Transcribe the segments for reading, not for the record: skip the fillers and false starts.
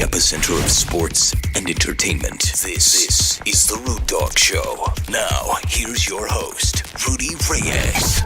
epicenter of sports and entertainment. This is the Rude Dog Show. Now, here's your host, Rudy Reyes.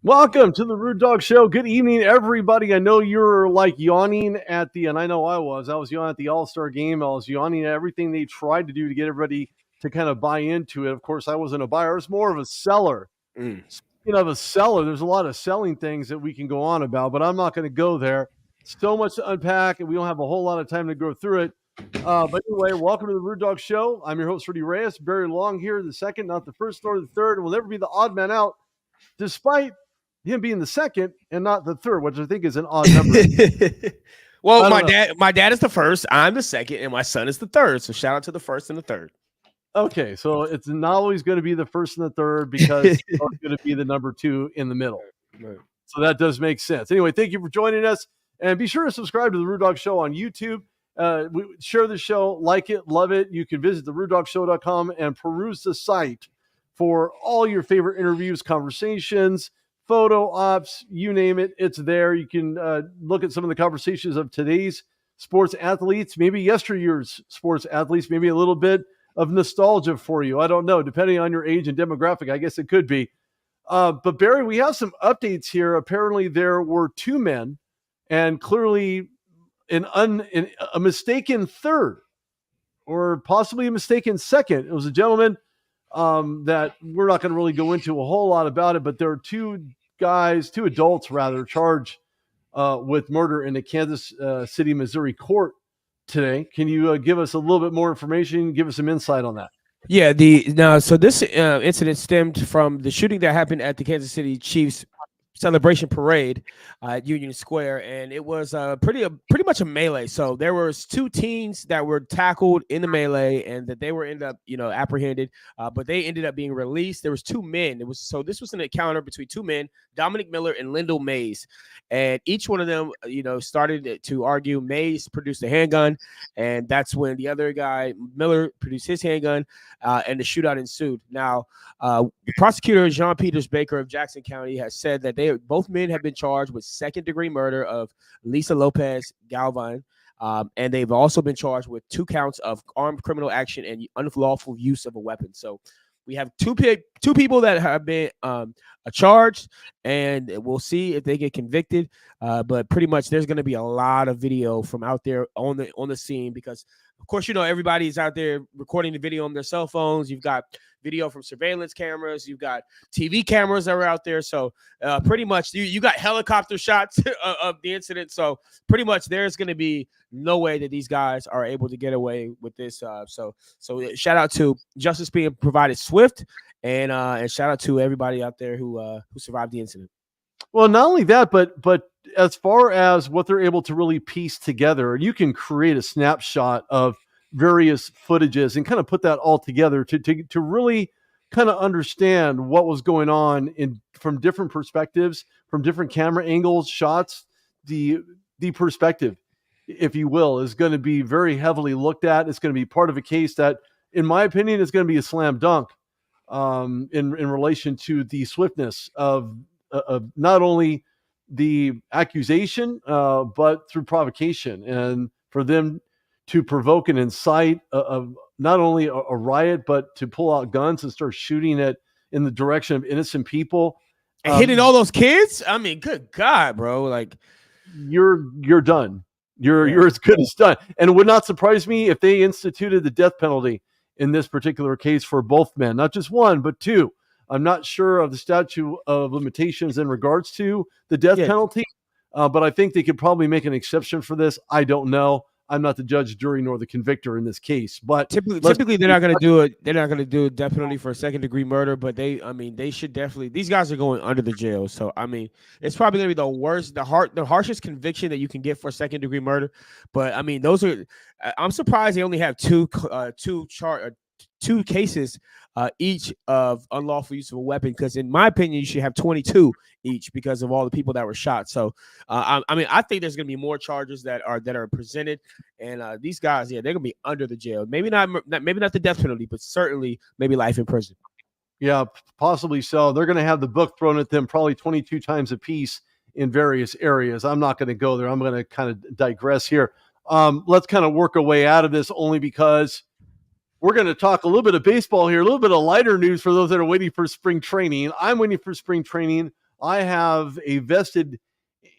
Welcome to the Rude Dog Show. Good evening, everybody. I know you're like yawning at the, and I know I was yawning at the All-Star game. I was yawning at everything they tried to do to get everybody to kind of buy into it. Of course, I wasn't a buyer. I was more of a seller. Speaking of a seller, there's a lot of selling things that we can go on about, but I'm not going to go there. So much to unpack, and we don't have a whole lot of time to go through it. But anyway, welcome to the Rude Dog Show. I'm your host, Rudy Reyes. Barry Long here, the second, not the first nor the third, and will never be the odd man out, despite him being the second and not the third, which I think is an odd number. Well, my dad is the first, I'm the second, and my son is the third. So shout out to the first and the third. Okay, so it's not always going to be the first and the third because it's going to be the number two in the middle. Right. So that does make sense. Anyway, thank you for joining us, and be sure to subscribe to the Rude Dog Show on YouTube. Share the show, like it, love it. You can visit therudedogshow.com and peruse the site for all your favorite interviews, conversations, photo ops, you name it, it's there. You can look at some of the conversations of today's sports athletes, maybe yesteryear's sports athletes, maybe a little bit of nostalgia for you. I don't know, depending on your age and demographic, I guess it could be. But Barry, we have some updates here. Apparently there were two men and clearly a mistaken third or possibly a mistaken second. It was a gentleman that we're not going to really go into a whole lot about it, but there are two adults charged with murder in the Kansas City, Missouri court today. Can you give us a little bit more information, give us some insight on that? Yeah, so this incident stemmed from the shooting that happened at the Kansas City Chiefs celebration parade at Union Square, and it was pretty much a melee. So there was two teens that were tackled in the melee, and that they were ended up apprehended, but they ended up being released. There was two men. This was an encounter between two men, Dominic Miller and Lyndall Mays, and each one of them started to argue. Mays produced a handgun, and that's when the other guy, Miller, produced his handgun, and the shootout ensued. Now, prosecutor Jean Peters Baker of Jackson County has said that both men have been charged with second-degree murder of Lisa Lopez Galvan, and they've also been charged with 2 counts of armed criminal action and unlawful use of a weapon. So we have two people that have been charged, and we'll see if they get convicted. But pretty much, there's going to be a lot of video from out there on the scene because, of course, everybody's out there recording the video on their cell phones. You've got video from surveillance cameras. You've got TV cameras that are out there. So pretty much you got helicopter shots of the incident. So pretty much there's going to be no way that these guys are able to get away with this. So shout out to justice being provided swift, and shout out to everybody out there who survived the incident. Well, not only that, but as far as what they're able to really piece together, you can create a snapshot of various footages and kind of put that all together to really kind of understand what was going on from different perspectives, from different camera angles, shots. The perspective, if you will, is going to be very heavily looked at. It's going to be part of a case that, in my opinion, is going to be a slam dunk in relation to the swiftness of not only the accusation, but through provocation, and for them to provoke and incite of not only a riot, but to pull out guns and start shooting in the direction of innocent people. And hitting all those kids? I mean, good God, bro. Like, you're done. You're as good as done. And it would not surprise me if they instituted the death penalty in this particular case for both men, not just one, but two. I'm not sure of the statute of limitations in regards to the death penalty, but I think they could probably make an exception for this. I don't know. I'm not the judge, jury, nor the convictor in this case. But typically they're not going to do it. They're not going to do a death penalty for a second-degree murder. But they should definitely. These guys are going under the jail. So it's probably going to be the worst, the harshest conviction that you can get for second-degree murder. But those are. I'm surprised they only have two 2 cases each of unlawful use of a weapon, because in my opinion you should have 22 each because of all the people that were shot. So I mean, I think there's going to be more charges that are presented, and these guys, yeah, they're going to be under the jail. Maybe not the death penalty, but certainly maybe life in prison. Yeah, possibly so. They're going to have the book thrown at them probably 22 times a piece in various areas. I'm not going to go there. I'm going to kind of digress here. Let's kind of work our way out of this, only because we're going to talk a little bit of baseball here, a little bit of lighter news for those that are waiting for spring training. I'm waiting for spring training. I have a vested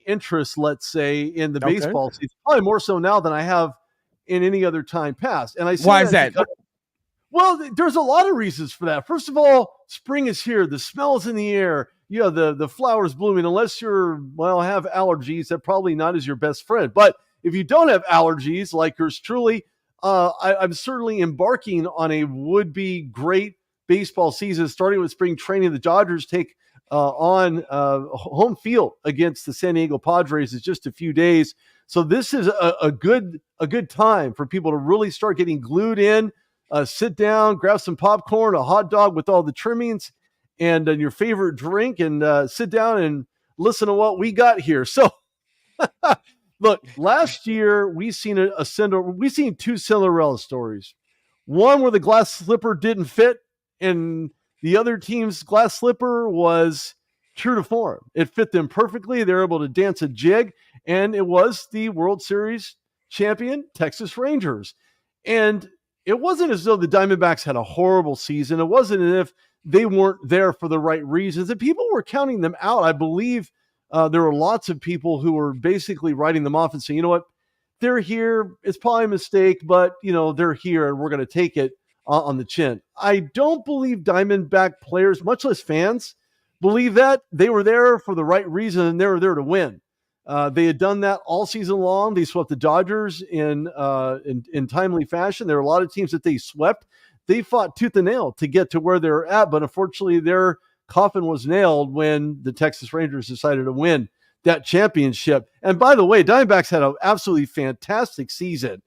interest, let's say, in the baseball season, probably more so now than I have in any other time past. And I say, why is that? Well, there's a lot of reasons for that. First of all, spring is here. The smell's in the air. You know, the flowers blooming. Unless you're, have allergies, that probably not is your best friend. But if you don't have allergies, like yours truly, I'm certainly embarking on a would-be great baseball season, starting with spring training. The Dodgers take on home field against the San Diego Padres in just a few days. So this is a good time for people to really start getting glued in. Sit down, grab some popcorn, a hot dog with all the trimmings, and your favorite drink, and sit down and listen to what we got here. So, look, last year we seen two Cinderella stories. One where the glass slipper didn't fit, and the other team's glass slipper was true to form. It fit them perfectly. They were able to dance a jig, and it was the World Series champion Texas Rangers. And it wasn't as though the Diamondbacks had a horrible season. It wasn't as if they weren't there for the right reasons. And people were counting them out. I believe there were lots of people who were basically writing them off and saying, you know what, they're here. It's probably a mistake, but, they're here and we're going to take it on the chin. I don't believe Diamondback players, much less fans, believe that. They were there for the right reason, and they were there to win. They had done that all season long. They swept the Dodgers in timely fashion. There were a lot of teams that they swept. They fought tooth and nail to get to where they're at, but unfortunately their coffin was nailed when the Texas Rangers decided to win that championship. And by the way, Diamondbacks had an absolutely fantastic season.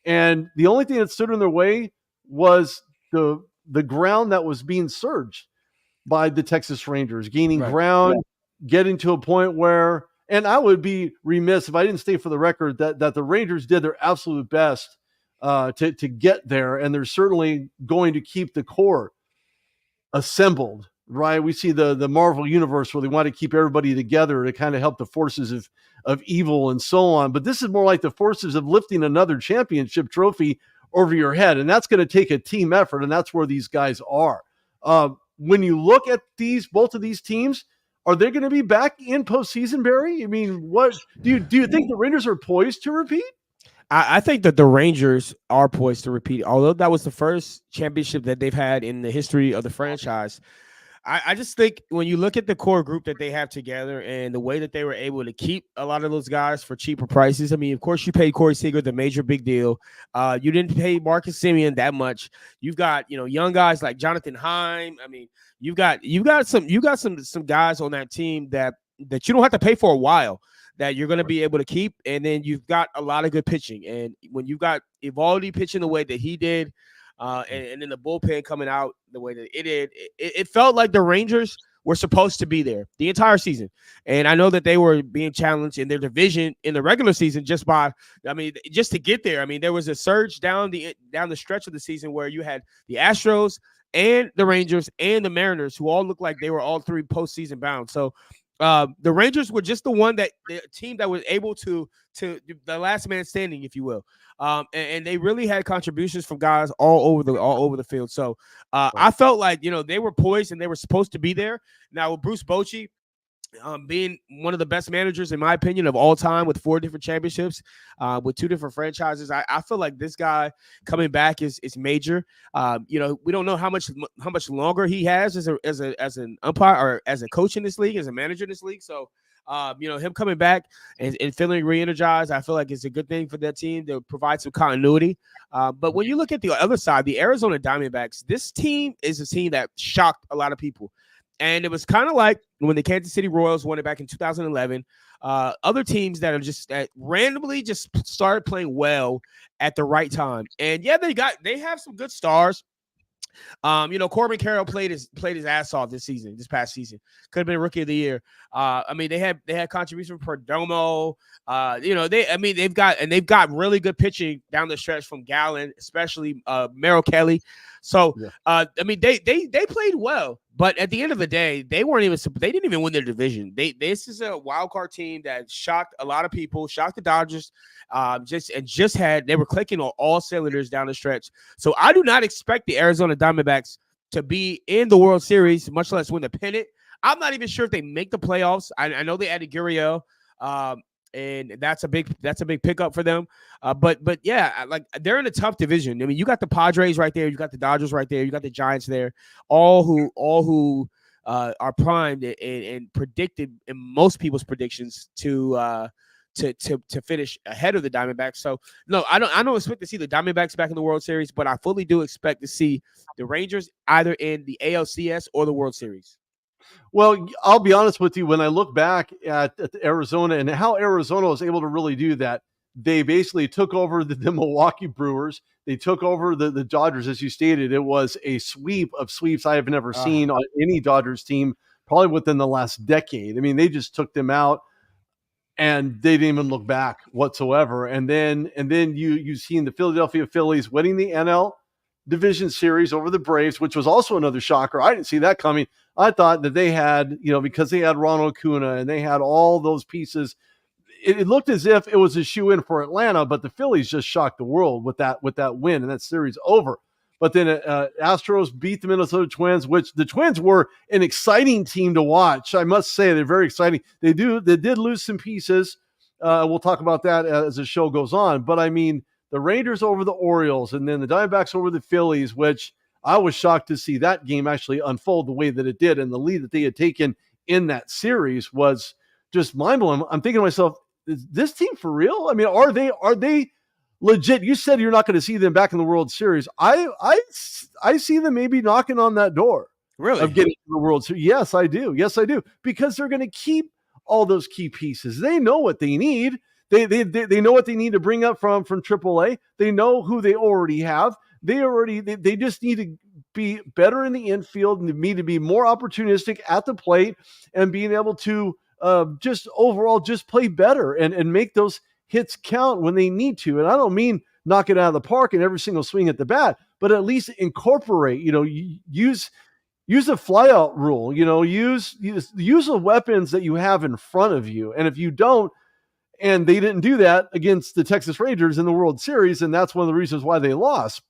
And the only thing that stood in their way was the ground that was being surged by the Texas Rangers, gaining ground, getting to a point where, and I would be remiss if I didn't state for the record that the Rangers did their absolute best to get there, and they're certainly going to keep the core assembled, right? We see the Marvel universe where they want to keep everybody together to kind of help the forces of evil and so on. But this is more like the forces of lifting another championship trophy over your head, and that's going to take a team effort, and that's where these guys are. When you look at both of these teams, are they going to be back in postseason, Barry? I mean, what do you think the Rangers are poised to repeat? I think that the Rangers are poised to repeat. Although that was the first championship that they've had in the history of the franchise, I just think when you look at the core group that they have together and the way that they were able to keep a lot of those guys for cheaper prices. I mean, of course, you paid Corey Seager the major big deal. You didn't pay Marcus Semien that much. You've got young guys like Jonathan Heim. I mean, you got some guys on that team that you don't have to pay for a while, that you're going to be able to keep. And then you've got a lot of good pitching. And when you've got Eovaldi pitching the way that he did, and then the bullpen coming out the way that it did, it felt like the Rangers were supposed to be there the entire season. And I know that they were being challenged in their division in the regular season just to get there. I mean, there was a surge down the stretch of the season where you had the Astros and the Rangers and the Mariners, who all looked like they were all three postseason bound. So the Rangers were just the team that was able to the last man standing, if you will. And they really had contributions from guys all over the field. So I felt like, they were poised and they were supposed to be there. Now with Bruce Bochy, being one of the best managers, in my opinion, of all time, with 4 different championships, with 2 different franchises, I feel like this guy coming back is major. We don't know how much longer he has as an umpire or as a coach in this league, as a manager in this league. So, him coming back and feeling re-energized, I feel like it's a good thing for that team to provide some continuity. But when you look at the other side, the Arizona Diamondbacks, this team is a team that shocked a lot of people. And it was kind of like when the Kansas City Royals won it back in 2011. Other teams that randomly started playing well at the right time. And yeah, they have some good stars. Corbin Carroll played his ass off this past season. Could have been Rookie of the Year. They had contribution from Perdomo. They've got really good pitching down the stretch from Gallen, especially Merrill Kelly. So they played well, but at the end of the day, they didn't even win their division. This is a wild card team that shocked a lot of people, shocked the Dodgers. They were clicking on all cylinders down the stretch. So I do not expect the Arizona Diamondbacks to be in the World Series, much less win the pennant. I'm not even sure if they make the playoffs. I know they added Gurriel, and that's a big pickup for them. But yeah, like they're in a tough division. I mean, you got the Padres right there, you got the Dodgers right there, you got the Giants there, all who are primed and predicted in most people's predictions to finish ahead of the Diamondbacks. So no, I don't expect to see the Diamondbacks back in the World Series, but I fully do expect to see the Rangers either in the ALCS or the World Series. Well, I'll be honest with you. When I look back at Arizona and how Arizona was able to really do that, they basically took over the Milwaukee Brewers. They took over the Dodgers, as you stated. It was a sweep of sweeps I have never seen on any Dodgers team, probably within the last decade. I mean, they just took them out, and they didn't even look back whatsoever. And then you've seen the Philadelphia Phillies winning the NL Division Series over the Braves, which was also another shocker. I didn't see that coming. I thought that they had, because they had Ronald Acuna and they had all those pieces, it looked as if it was a shoe-in for Atlanta, but the Phillies just shocked the world with that win, and that series over. But then Astros beat the Minnesota Twins, which the Twins were an exciting team to watch. I must say, they're very exciting. They did lose some pieces. We'll talk about that as the show goes on. But I mean, the Rangers over the Orioles, and then the Diamondbacks over the Phillies, which I was shocked to see that game actually unfold the way that it did. And the lead that they had taken in that series was just mind-blowing. I'm thinking to myself, is this team for real? I mean, are they legit? You said you're not going to see them back in the World Series. I see them maybe knocking on that door. Really? Of getting to the World Series. Yes, I do. Because they're going to keep all those key pieces. They know what they need. They know what they need to bring up from AAA. They know who they already have. They just need to be better in the infield and need to be more opportunistic at the plate and being able to just overall just play better and make those hits count when they need to. And I don't mean knock it out of the park in every single swing at the bat, but at least incorporate, use a flyout rule, use the weapons that you have in front of you. And if you don't, and they didn't do that against the Texas Rangers in the World Series, and that's one of the reasons why they lost.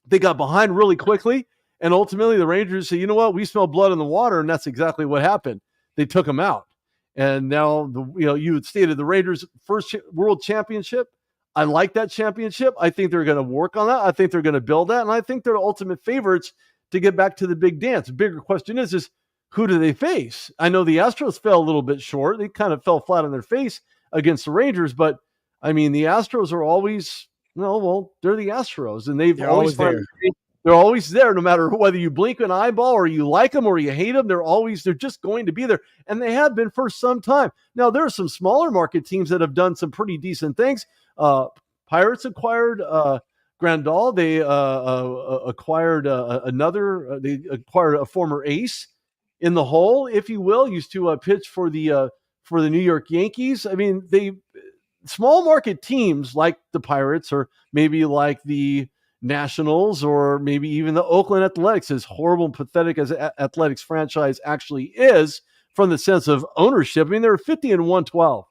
They got behind really quickly, and ultimately the Rangers said, you know what, we smell blood in the water, and that's exactly what happened. They took them out. And now, you had stated the Rangers' first World Championship. I like that championship. I think they're going to work on that. I think they're going to build that, and I think they're ultimate favorites to get back to the big dance. The bigger question is who do they face? I know the Astros fell a little bit short. They kind of fell flat on their face against the Rangers, but I mean, the Astros are always, they're the Astros, and they're always there. They're always there, no matter whether you blink an eyeball or you like them or you hate them. They're just going to be there, and they have been for some time. Now, there are some smaller market teams that have done some pretty decent things. Pirates acquired Grandal. They acquired they acquired a former ace in the hole, if you will, used to pitch for the New York Yankees. I mean, small market teams like the Pirates or maybe like the Nationals or maybe even the Oakland Athletics, as horrible and pathetic as Athletics franchise actually is from the sense of ownership. I mean, they're 50 and 112.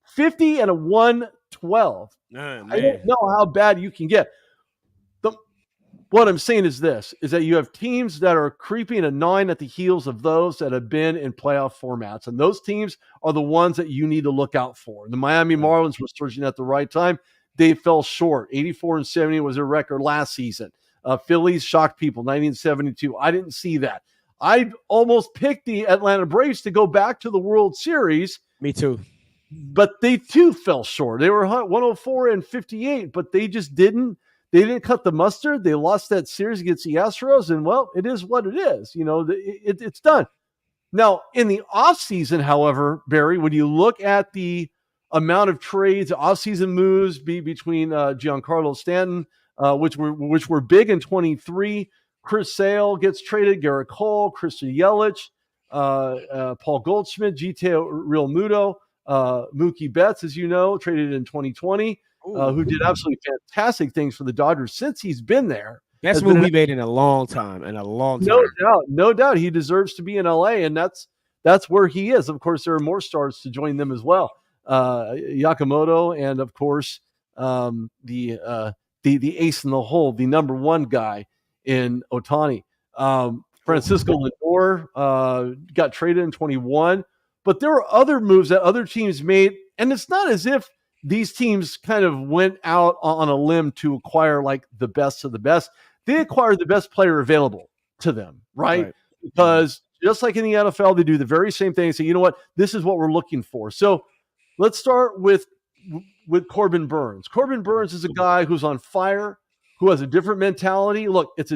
50 and 112. I don't know how bad you can get. What I'm saying is that you have teams that are creeping and gnawing at the heels of those that have been in playoff formats. And those teams are the ones that you need to look out for. The Miami Marlins were surging at the right time. They fell short. 84 and 70 was their record last season. Phillies shocked people, 90 and 72. I didn't see that. I almost picked the Atlanta Braves to go back to the World Series. Me too. But they too fell short. They were 104 and 58, but they just didn't. They didn't cut the mustard. They lost that series against the Astros, and, well, it is what it is. It's done. Now, in the offseason, however, Barry, when you look at the amount of trades, offseason moves between Giancarlo Stanton, which were big in 23, Chris Sale gets traded, Garrett Cole, Christian Yelich, Paul Goldschmidt, Gito Realmuto, Mookie Betts, as you know, traded in 2020, who did absolutely fantastic things for the Dodgers since he's been there. Best move we made in a long time, No doubt. He deserves to be in LA, and that's where he is. Of course, there are more stars to join them as well. Yakamoto, and of course, the ace in the hole, the number one guy in Ohtani. Francisco Lindor got traded in 21, but there were other moves that other teams made, and it's not as if these teams kind of went out on a limb to acquire like the best of the best. They acquired the best player available to them, right? Because just like in the NFL, they do the very same thing and say, you know what, this is what we're looking for. So let's start with Corbin Burnes. Corbin Burnes is a guy who's on fire, who has a different mentality. Look, it's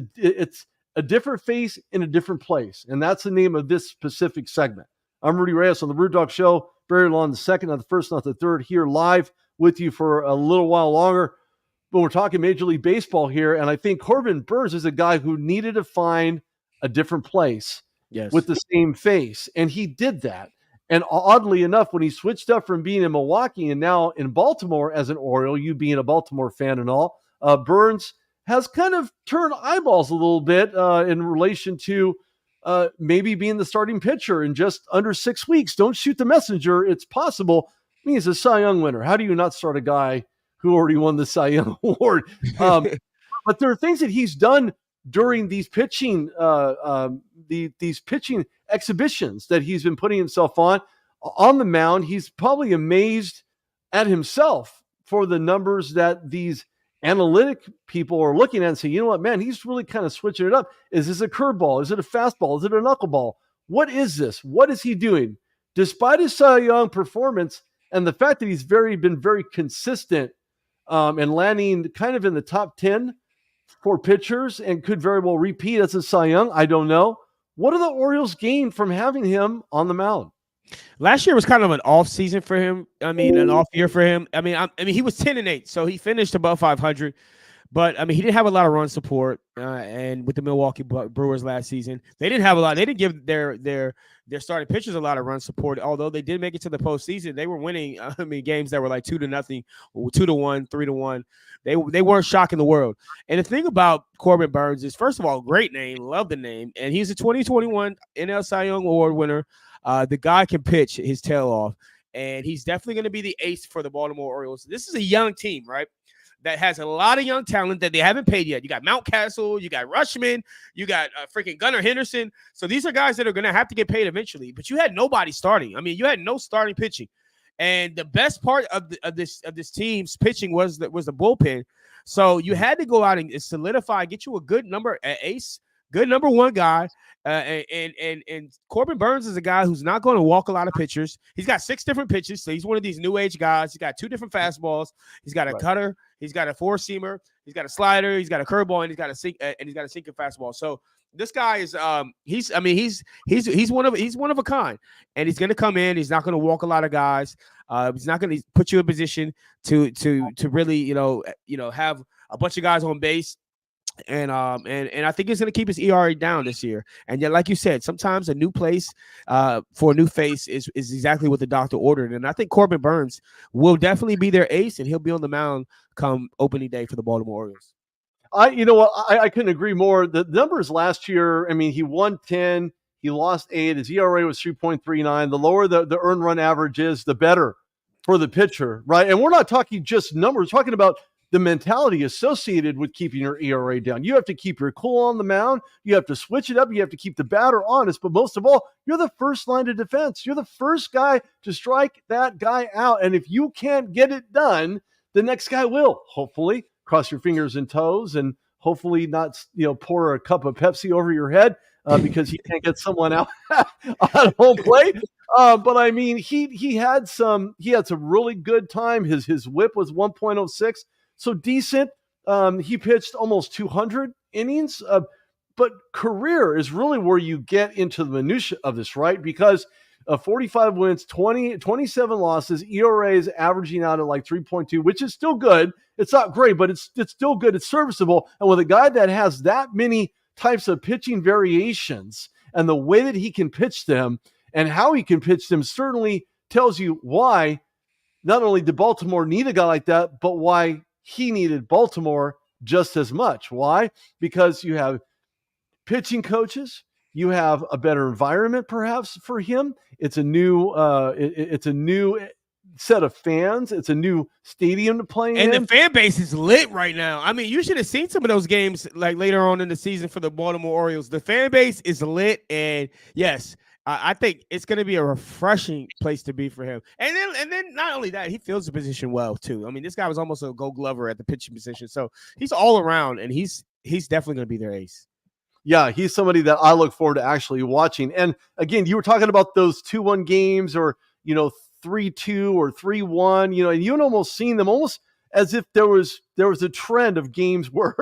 a different face in a different place, and that's the name of this specific segment. I'm Rudy Reyes on the Root Dog Show. Buried along the second, not the first, not the third, here live with you for a little while longer. But we're talking Major League Baseball here, and I think Corbin Burnes is a guy who needed to find a different place with the same face, and he did that. And oddly enough, when he switched up from being in Milwaukee and now in Baltimore as an Oriole, you being a Baltimore fan and all, Burnes has kind of turned eyeballs a little bit in relation to maybe being the starting pitcher in just under 6 weeks. Don't shoot the messenger. It's possible. I mean, he's a Cy Young winner. How do you not start a guy who already won the Cy Young Award? But there are things that he's done during these pitching these pitching exhibitions that he's been putting himself on the mound. He's probably amazed at himself for the numbers that these analytic people are looking at and say, you know what, man, he's really kind of switching it up. Is this a curveball? Is it a fastball? Is it a knuckleball? What is this? What is he doing? Despite his Cy Young performance and the fact that he's been very consistent and landing kind of in the top 10 for pitchers and could very well repeat as a Cy Young, I don't know. What do the Orioles gain from having him on the mound? Last year was kind of an off season for him. I mean, an off year for him. I mean, he was 10-8, so he finished above 500. But I mean, he didn't have a lot of run support. And with the Milwaukee Brewers last season, they didn't have a lot. They didn't give their starting pitchers a lot of run support. Although they did make it to the postseason, they were winning. Games that were like 2-0, 2-1, 3-1. They weren't shocking the world. And the thing about Corbin Burnes is, first of all, great name, love the name, and he's a 2021 NL Cy Young Award winner. The guy can pitch his tail off, and he's definitely going to be the ace for the Baltimore Orioles. This is a young team, right, that has a lot of young talent that they haven't paid yet. You got Mountcastle, you got Rushman, you got freaking Gunnar Henderson. So these are guys that are going to have to get paid eventually. But you had nobody starting. I mean, you had no starting pitching, and the best part of this team's pitching was the bullpen. So you had to go out and solidify, get you a good ace. Good number one guy, and Corbin Burnes is a guy who's not going to walk a lot of pitchers. He's got 6 different pitches, so he's one of these new age guys. He's got 2 different fastballs. He's got a cutter. He's got a 4-seamer. He's got a slider. He's got a curveball, and he's got a sinker fastball. So this guy is he's one of a kind, and he's going to come in. He's not going to walk a lot of guys. He's not going to put you in position to really have a bunch of guys on base. And I think it's going to keep his ERA down this year. And yet, like you said, sometimes a new place for a new face is exactly what the doctor ordered. And I think Corbin Burnes will definitely be their ace, and he'll be on the mound come opening day for the Baltimore Orioles. I couldn't agree more. The numbers last year, I mean, he won 10, he lost 8. His ERA was 3.39. The lower the earned run average is, the better for the pitcher, right? And we're not talking just numbers. We're talking about the mentality associated with keeping your ERA down. You have to keep your cool on the mound. You have to switch it up. You have to keep the batter honest. But most of all, you're the first line of defense. You're the first guy to strike that guy out. And if you can't get it done, the next guy will. Hopefully, cross your fingers and toes, and hopefully not pour a cup of Pepsi over your head because he can't get someone out on home plate. But I mean, he had some really good time. His whip was 1.06. So decent. He pitched almost 200 innings. But career is really where you get into the minutia of this, right? Because 45 wins, 27 losses, ERA is averaging out at like 3.2, which is still good. It's not great, but it's still good. It's serviceable. And with a guy that has that many types of pitching variations and the way that he can pitch them and how he can pitch them certainly tells you why not only did Baltimore need a guy like that, but why he needed Baltimore just as much. Why? Because you have pitching coaches, you have a better environment perhaps for him. It's a new set of fans. It's a new stadium to play in. And the fan base is lit right now. I mean, you should have seen some of those games like later on in the season for the Baltimore Orioles. The fan base is lit, and yes, I think it's going to be a refreshing place to be for him. And then not only that, he fills the position well too. I mean, this guy was almost a Gold Glover at the pitching position, so he's all around, and he's definitely going to be their ace. Yeah, he's somebody that I look forward to actually watching. And again, you were talking about those 2-1 games, or 3-2 or 3-1, and you had almost seen them almost as if there was a trend of games where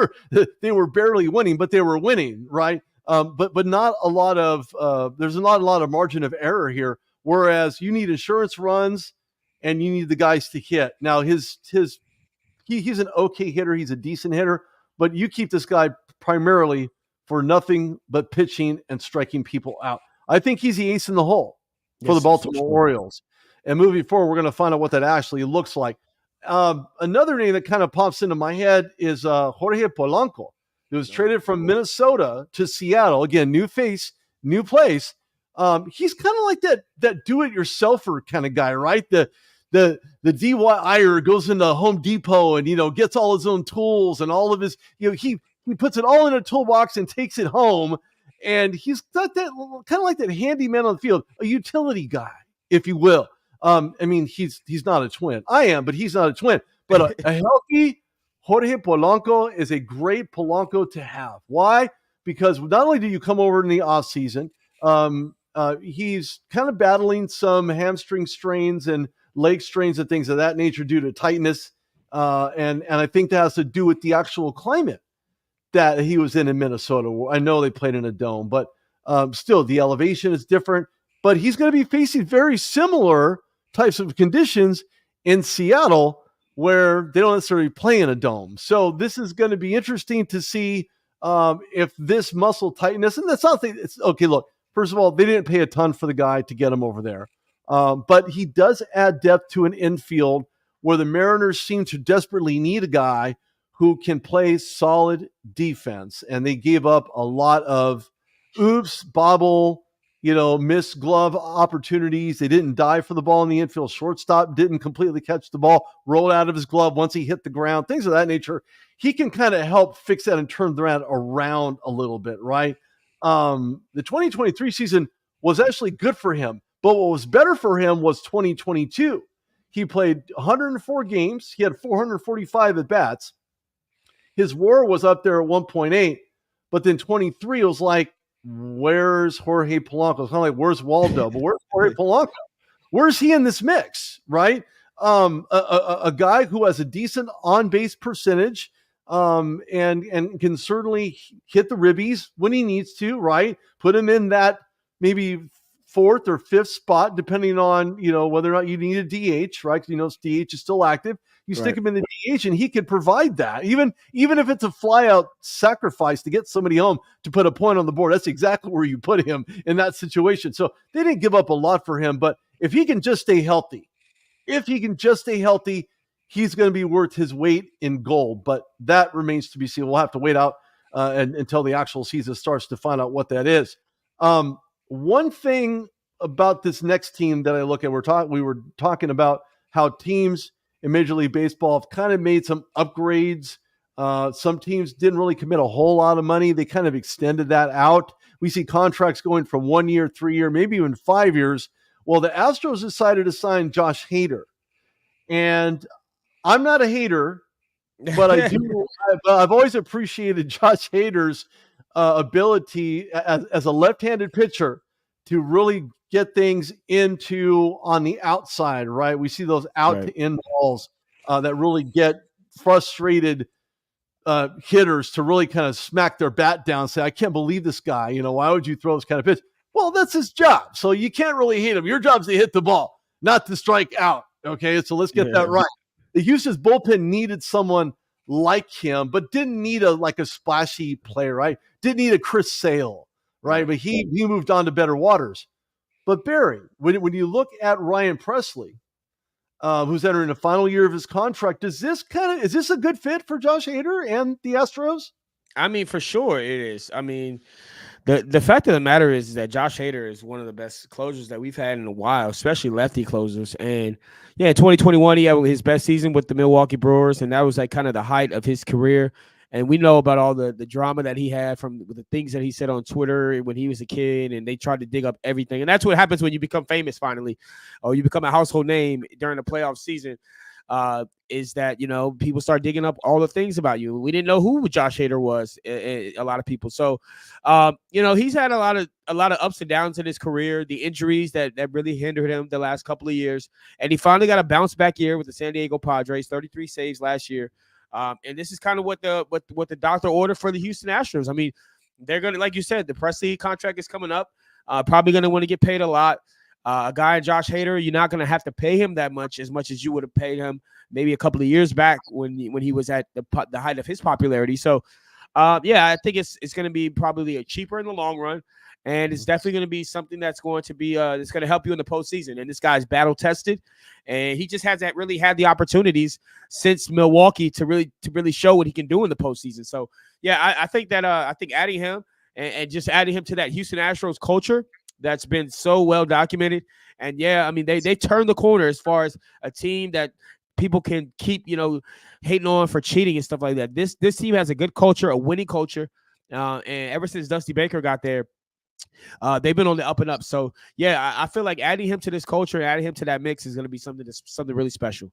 they were barely winning, but they were winning, right? But not a lot of there's not a lot of margin of error here. Whereas you need insurance runs and you need the guys to hit. Now he's an okay hitter, he's a decent hitter, but you keep this guy primarily for nothing but pitching and striking people out. I think he's the ace in the hole for the Baltimore Orioles. And moving forward, we're going to find out what that actually looks like. Another name that kind of pops into my head is Jorge Polanco. He was traded from Minnesota to Seattle. Again, new face, new place. He's kind of like that do-it-yourselfer kind of guy, right? The DIYer goes into Home Depot and gets all his own tools and all of his he puts it all in a toolbox and takes it home. And he's got that kind of like that handyman on the field, a utility guy, if you will. I mean, he's not a twin. I am, but he's not a twin. But a healthy Jorge Polanco is a great Polanco to have. Why? Because not only do you come over in the offseason, he's kind of battling some hamstring strains and leg strains and things of that nature due to tightness. And I think that has to do with the actual climate that he was in Minnesota. I know they played in a dome, but still the elevation is different. But he's going to be facing very similar types of conditions in Seattle where they don't necessarily play in a dome. So this is going to be interesting to see if this muscle tightness, and that's not it's okay. Look, first of all, they didn't pay a ton for the guy to get him over there. But he does add depth to an infield where the Mariners seem to desperately need a guy who can play solid defense. And they gave up a lot of bobble, missed glove opportunities. They didn't dive for the ball in the infield. Shortstop didn't completely catch the ball, rolled out of his glove once he hit the ground, things of that nature. He can kind of help fix that and turn that around a little bit, right? The 2023 season was actually good for him, but what was better for him was 2022. He played 104 games. He had 445 at-bats. His WAR was up there at 1.8, but then 23 was like, where's Jorge Polanco? It's kind of like, where's Waldo? But where's Jorge Polanco? Where's he in this mix, right? A guy who has a decent on-base percentage and can certainly hit the ribbies when he needs to, right? Put him in that maybe fourth or fifth spot, depending on, whether or not you need a DH, right? Because, DH is still active. You stick him in the DH and he could provide that. Even if it's a fly-out sacrifice to get somebody home to put a point on the board, that's exactly where you put him in that situation. So they didn't give up a lot for him, but if he can just stay healthy, he's going to be worth his weight in gold. But that remains to be seen. We'll have to wait out until the actual season starts to find out what that is. One thing about this next team that I look at, we were talking about how teams in Major League Baseball have kind of made some upgrades. Some teams didn't really commit a whole lot of money. They kind of extended that out. We see contracts going from 1 year, 3 year, maybe even 5 years. Well, the Astros decided to sign Josh Hader. And I'm not a hater, but I've always appreciated Josh Hader's ability as a left-handed pitcher to really get things into on the outside, right? We see those out-to-in balls that really get frustrated hitters to really kind of smack their bat down and say, I can't believe this guy. Why would you throw this kind of pitch? Well, that's his job. So you can't really hate him. Your job is to hit the ball, not to strike out. Okay, so let's get that right. The Houston's bullpen needed someone like him, but didn't need a splashy player, right? Didn't need a Chris Sale, right? But he moved on to better waters. But Barry, when you look at Ryan Presley, who's entering the final year of his contract, is this a good fit for Josh Hader and the Astros? I mean, for sure it is. I mean, the fact of the matter is that Josh Hader is one of the best closers that we've had in a while, especially lefty closers. And yeah, in 2021, he had his best season with the Milwaukee Brewers, and that was like kind of the height of his career. And we know about all the drama that he had from the things that he said on Twitter when he was a kid, and they tried to dig up everything. And that's what happens when you become famous finally, or you become a household name during the playoff season. Is that, people start digging up all the things about you. We didn't know who Josh Hader was, a lot of people. So, he's had a lot of ups and downs in his career, the injuries that really hindered him the last couple of years. And he finally got a bounce back year with the San Diego Padres, 33 saves last year. And this is kind of what the doctor ordered for the Houston Astros. I mean, they're going to, like you said, the Presley contract is coming up, probably going to want to get paid a lot. A guy, Josh Hader, you're not going to have to pay him that much as you would have paid him maybe a couple of years back when he was at the height of his popularity. So, I think it's going to be probably cheaper in the long run, and it's definitely going to be something that's going to be that's going to help you in the postseason. And this guy's battle tested, and he just hasn't really had the opportunities since Milwaukee to really show what he can do in the postseason. So, I think that I think adding him and just adding him to that Houston Astros culture that's been so well documented. And I mean, they turned the corner as far as a team that people can keep, hating on for cheating and stuff like that. This team has a good culture, a winning culture. And ever since Dusty Baker got there, they've been on the up and up. So I feel like adding him to this culture, adding him to that mix is going to be something really special.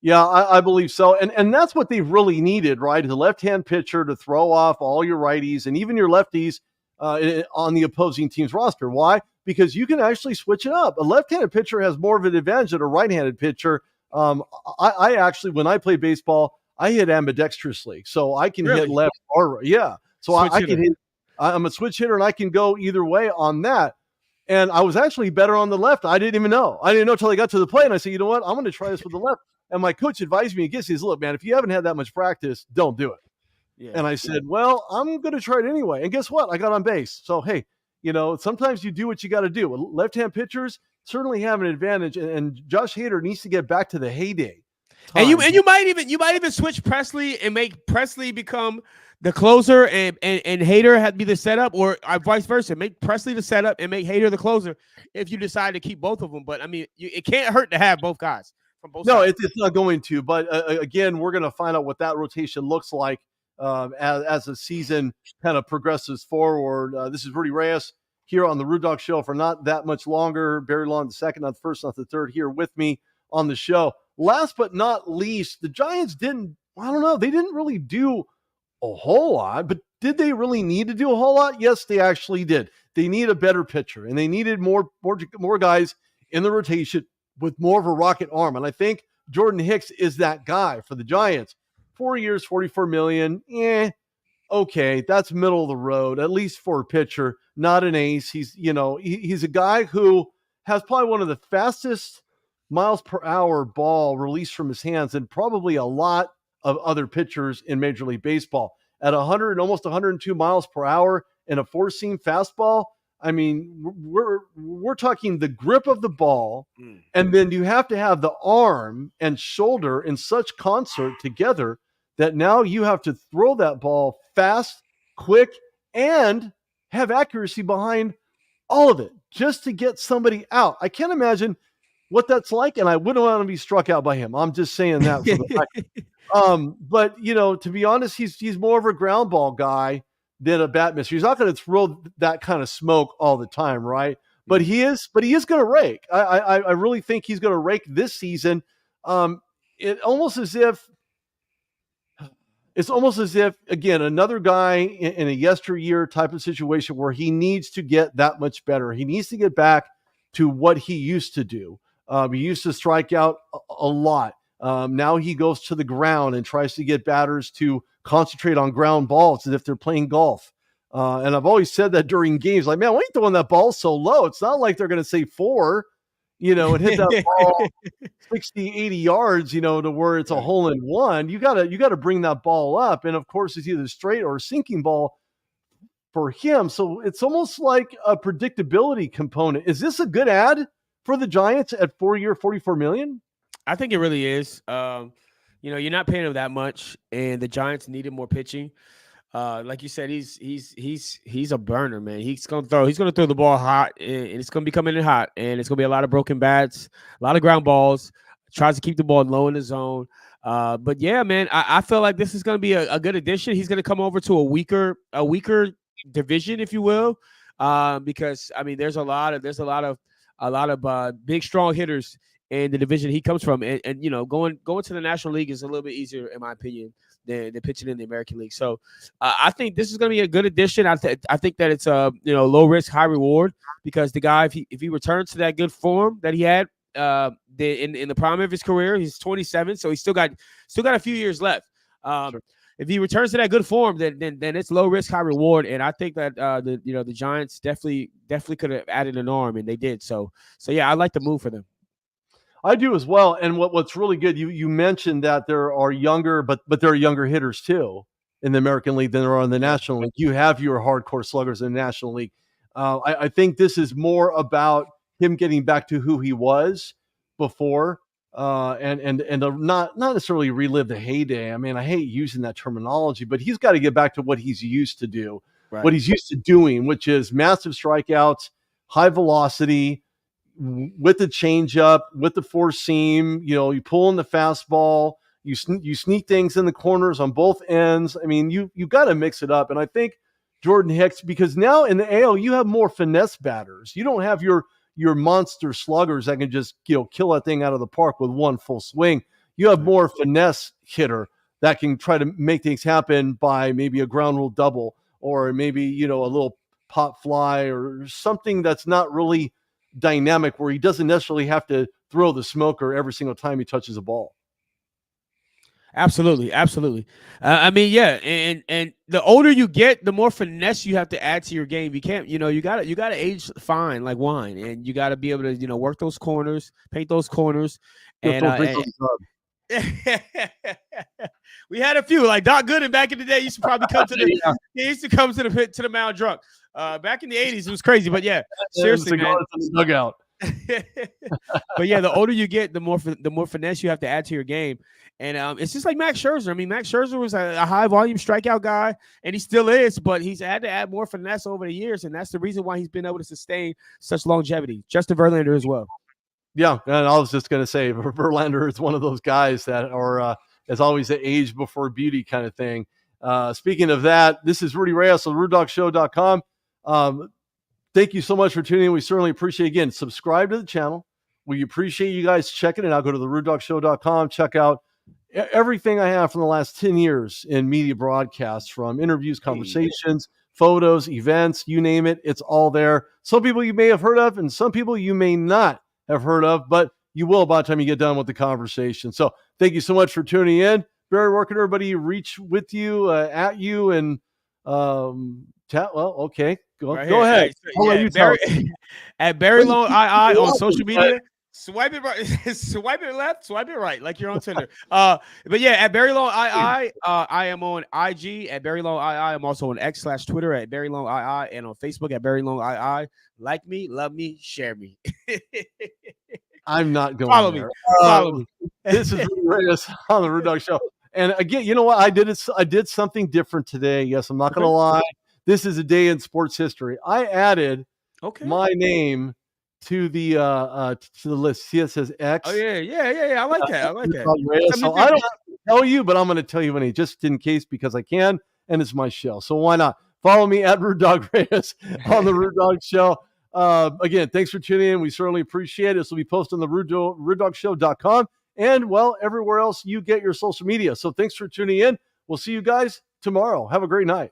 Yeah, I believe so. And that's what they've really needed, right? The left-hand pitcher to throw off all your righties and even your lefties on the opposing team's roster. Why? Because you can actually switch it up. A left-handed pitcher has more of an advantage than a right-handed pitcher. I actually, when I play baseball, I hit ambidextrously, so I can hit left or right. Yeah, so I can hit. I'm a switch hitter, and I can go either way on that. And I was actually better on the left. I didn't even know. I didn't know until I got to the plate, and I said, you know what? I'm going to try this with the left. And my coach advised me against. He says, look, man, if you haven't had that much practice, don't do it. Yeah. And I said, well, I'm going to try it anyway. And guess what? I got on base. So, hey, sometimes you do what you got to do. Left-hand pitchers certainly have an advantage, and Josh Hader needs to get back to the heyday. And you might even switch Presley and make Presley become the closer and Hader be the setup, or vice versa. Make Presley the setup and make Hader the closer if you decide to keep both of them. But I mean, it can't hurt to have both guys from both sides. No, it's not going to. But again, we're going to find out what that rotation looks like as the season kind of progresses forward. This is Rudy Reyes here on the Rude Dog Show for not that much longer. Barry Long, the second, not the first, not the third, here with me on the show. Last but not least, the Giants they didn't really do a whole lot, but did they really need to do a whole lot? Yes, they actually did. They need a better pitcher, and they needed more guys in the rotation with more of a rocket arm. And I think Jordan Hicks is that guy for the Giants. 4 years, $44 million. Okay, that's middle of the road, at least for a pitcher, not an ace. He's a guy who has probably one of the fastest miles per hour ball released from his hands and probably a lot of other pitchers in Major League Baseball. At 100, almost 102 miles per hour in a four-seam fastball, I mean, we're talking the grip of the ball, and then you have to have the arm and shoulder in such concert together that now you have to throw that ball fast, quick, and have accuracy behind all of it just to get somebody out. I can't imagine what that's like, and I wouldn't want to be struck out by him. I'm just saying that. For the fact. But to be honest, he's more of a ground ball guy than a bat mister. He's not going to throw that kind of smoke all the time, right? But he is going to rake. I really think he's going to rake this season. It's almost as if, again, another guy in a yesteryear type of situation where he needs to get that much better. He needs to get back to what he used to do. He used to strike out a lot. Now he goes to the ground and tries to get batters to concentrate on ground balls as if they're playing golf. And I've always said that during games, like, man, why are you throwing that ball so low? It's not like they're going to say 4. and hit that ball 60, 80 yards, to where it's a hole in one. You gotta bring that ball up. And of course, it's either straight or a sinking ball for him. So it's almost like a predictability component. Is this a good ad for the Giants at 4-year, $44 million? I think it really is. You're not paying him that much, and the Giants needed more pitching. Like you said, he's a burner, man. He's gonna throw the ball hot, and it's gonna be coming in hot, and it's gonna be a lot of broken bats, a lot of ground balls. Tries to keep the ball low in the zone. But yeah, man, I feel like this is gonna be a good addition. He's gonna come over to a weaker division, if you will, because I mean, there's a lot of big, strong hitters in the division he comes from, and going to the National League is a little bit easier, in my opinion, than pitching in the American League. So I think this is going to be a good addition. I think that it's a low risk, high reward, because the guy, if he returns to that good form that he had in the prime of his career, he's 27, so he's still got a few years left. Sure. If he returns to that good form, then it's low risk, high reward, and I think that the Giants definitely could have added an arm, and they did. So yeah, I like the move for them. I do as well. And what's really good, you mentioned that there are younger, but there are younger hitters too in the American League than there are in the National League. You have your hardcore sluggers in the National League. I think this is more about him getting back to who he was before, and not necessarily relive the heyday. I mean, I hate using that terminology, but he's got to get back to what he's used to do, what he's used to doing, which is massive strikeouts, high velocity, with the changeup, with the four seam. You pull in the fastball, you sneak things in the corners on both ends. I mean, you got to mix it up. And I think Jordan Hicks, because now in the AL you have more finesse batters. You don't have your monster sluggers that can just kill that thing out of the park with one full swing. You have more finesse hitter that can try to make things happen by maybe a ground rule double, or maybe a little pop fly, or something that's not really dynamic, where he doesn't necessarily have to throw the smoker every single time he touches a ball. Absolutely. I mean, yeah, and the older you get, the more finesse you have to add to your game. You can't, you gotta age fine like wine, and you gotta be able to, work those corners, paint those corners, and we had a few, like Doc Gooden back in the day used to probably come to the he used to come to the mound drunk. Back in the 80s, it was crazy, but yeah, seriously, man. The dugout. But yeah, the older you get, the more finesse you have to add to your game, and it's just like Max Scherzer. I mean, Max Scherzer was a high volume strikeout guy, and he still is, but he's had to add more finesse over the years, and that's the reason why he's been able to sustain such longevity. Justin Verlander as well. Yeah, and I was just going to say, Verlander is one of those guys that are, is always the age before beauty kind of thing. Speaking of that, this is Rudy Reyes on RudDogShow.com. Thank you so much for tuning in. We certainly appreciate it. Again, subscribe to the channel. We appreciate you guys checking it out. Go to the RudDogShow.com. Check out everything I have from the last 10 years in media broadcasts, from interviews, conversations, photos, events, you name it. It's all there. Some people you may have heard of, and some people you may not have heard of, but you will by the time you get done with the conversation. So thank you so much for tuning in. Barry, where can everybody reach with you, at you, and okay. Go ahead. Barry, at Barry Long II on social media. Swipe it right, swipe it left, swipe it right, like you're on Tinder. But yeah, at Barry Long II, I am on IG at Barry Long II. I'm also on X/Twitter at Barry Long II, and on Facebook at Barry Long II. Like me, love me, share me. I'm not going follow there. Me. Follow me. This is Rudy Reyes on the Rude Dog Show. And again, you know what? I did something different today. Yes, I'm not going to lie. This is a day in sports history. I added my name to the list. See, it says X. Oh yeah. I like that. So I don't have to tell you, but I'm going to tell you just in case, because I can, and it's my show. So why not? Follow me at Rude Dog Reyes on the Rude Dog Show. Again, thanks for tuning in. We certainly appreciate it. This will be posted on the RudeDogShow.com and, well, everywhere else you get your social media. So thanks for tuning in. We'll see you guys tomorrow. Have a great night.